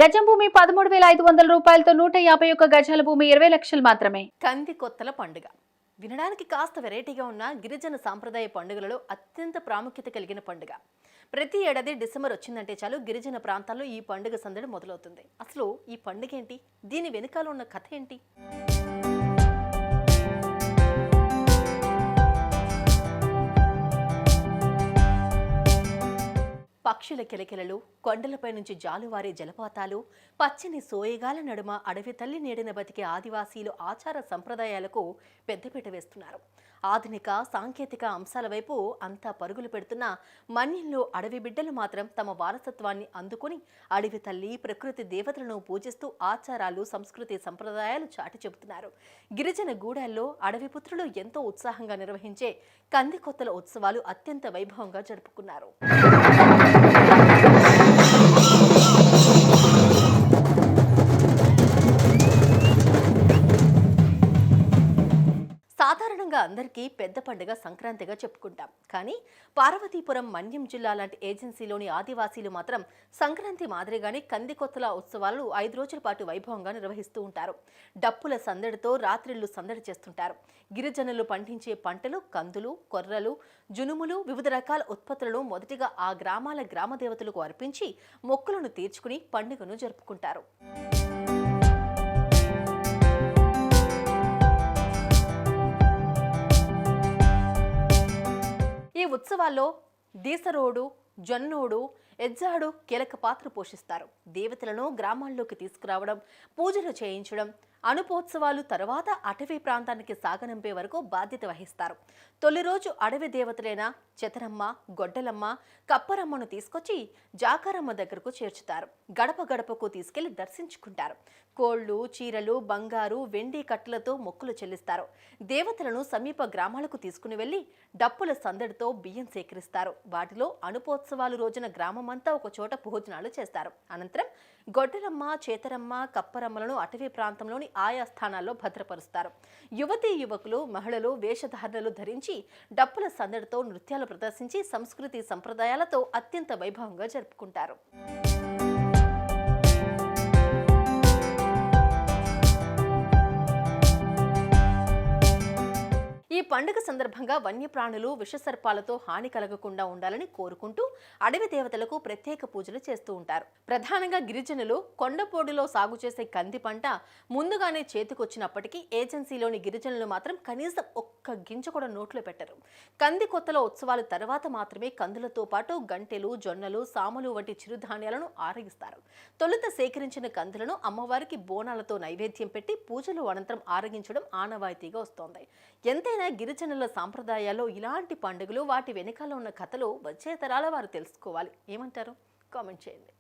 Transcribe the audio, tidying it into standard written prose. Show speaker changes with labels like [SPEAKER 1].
[SPEAKER 1] గజం భూమి 13,500 రూపాయలతో 151 గజాల భూమి 20 లక్షలు మాత్రమే.
[SPEAKER 2] కందికొత్తల పండుగ వినడానికి కాస్త వెరైటీగా ఉన్న గిరిజన సాంప్రదాయ పండుగలలో అత్యంత ప్రాముఖ్యత కలిగిన పండుగ. ప్రతి ఏడాది డిసెంబర్ వచ్చిందంటే చాలు గిరిజన ప్రాంతాల్లో ఈ పండుగ సందడి మొదలవుతుంది. అసలు ఈ పండుగ ఏంటి, దీని వెనుకాల ఉన్న కథ ఏంటి? పక్షుల కిలకిలలు, కొండలపై నుంచి జాలువారే జలపాతాలు, పచ్చని సోయగాల నడుమ అడవి తల్లి నీడన బతికే ఆదివాసీలు ఆచార సంప్రదాయాలకు పెద్దపీట వేస్తున్నారు. ఆధునిక సాంకేతిక అంశాల వైపు అంతా పరుగులు పెడుతున్న మన్యంలో అడవి బిడ్డలు మాత్రం తమ వారసత్వాన్ని అందుకుని అడవి తల్లి ప్రకృతి దేవతలను పూజిస్తూ ఆచారాలు, సంస్కృతి సంప్రదాయాలు చాటి చెబుతున్నారు. గిరిజన గూడాల్లో అడవి పుత్రులు ఎంతో ఉత్సాహంగా నిర్వహించే కందికొత్తల ఉత్సవాలు అత్యంత వైభవంగా జరుపుకున్నారు. సాధారణంగా అందరికీ పెద్ద పండుగ సంక్రాంతిగా చెప్పుకుంటాం. కానీ పార్వతీపురం, మన్యం జిల్లా లాంటి ఏజెన్సీలోని ఆదివాసీలు మాత్రం సంక్రాంతి మాదిరిగానే కందికొత్తల ఉత్సవాలను 5 రోజుల పాటు వైభవంగా నిర్వహిస్తూ ఉంటారు. డప్పుల సందడితో రాత్రిళ్లు సందడి చేస్తుంటారు. గిరిజనులు పండించే పంటలు, కందులు, కొర్రలు, జునుములు, వివిధ రకాల ఉత్పత్తులను మొదటిగా ఆ గ్రామాల గ్రామదేవతలకు అర్పించి మొక్కులను తీర్చుకుని పండుగను జరుపుకుంటారు. ఈ ఉత్సవాల్లో దీసరోడు, జొన్నోడు, ఎజ్జాడు కీలక పాత్ర పోషిస్తారు. దేవతలను గ్రామాల్లోకి తీసుకురావడం, పూజలు చేయించడం, అనుపోత్సవాలు తర్వాత అటవీ ప్రాంతానికి సాగనంపే వరకు బాధ్యత వహిస్తారు. తొలి రోజు అడవి దేవతలైన చెతరమ్మ, గొడ్డలమ్మ, కప్పరమ్మను తీసుకొచ్చి జాకారమ్మ దగ్గరకు చేర్చుతారు. గడప గడపకు తీసుకెళ్లి దర్శించుకుంటారు. కోళ్లు, చీరలు, బంగారు, వెండి కట్టలతో మొక్కులు చెల్లిస్తారు. దేవతలను సమీప గ్రామాలకు తీసుకుని వెళ్లి డప్పుల సందడితో బియ్యం సేకరిస్తారు. వాటిలో అనుపోత్సవాలు రోజున గ్రామమంతా ఒక చోట భోజనాలు చేస్తారు. అనంతరం గొడ్డలమ్మ, చేతరమ్మ, కప్పరమ్మలను అటవీ ప్రాంతంలోని ఆయా స్థానాల్లో భద్రపరుస్తారు. యువతీ యువకులు, మహిళలు వేషధారణలు ధరించి డప్పుల సందడితో నృత్యాలు ప్రదర్శించి సంస్కృతి సంప్రదాయాలతో అత్యంత వైభవంగా జరుపుకుంటారు. ఈ పండుగ సందర్భంగా వన్యప్రాణులు, విషసర్పాలతో హాని కలగకుండా ఉండాలని కోరుకుంటూ అడవి దేవతలకు ప్రత్యేక పూజలు చేస్తూ ఉంటారు. ప్రధానంగా గిరిజనులు కొండపోడులో సాగు చేసే కంది పంట ముందుగానే చేతికొచ్చినప్పటికీ ఏజెన్సీలోని గిరిజనులు మాత్రం కనీసం ఒక్క గింజ కూడా నోట్లో పెట్టరు. కంది కొత్తల ఉత్సవాల తర్వాత మాత్రమే కందులతో పాటు గంటెలు, జొన్నలు, సామలు వంటి చిరుధాన్యాలను ఆరగిస్తారు. తొలుత సేకరించిన కందులను అమ్మవారికి బోనాలతో నైవేద్యం పెట్టి పూజలు అనంతరం ఆరగించడం ఆనవాయితీగా వస్తోంది. ఎంతైనా గిరిజనుల సాంప్రదాయాల్లో ఇలాంటి పండుగలు, వాటి వెనకాల ఉన్న కథలు వచ్చే తరాల వారు తెలుసుకోవాలి. ఏమంటారు? కామెంట్ చేయండి.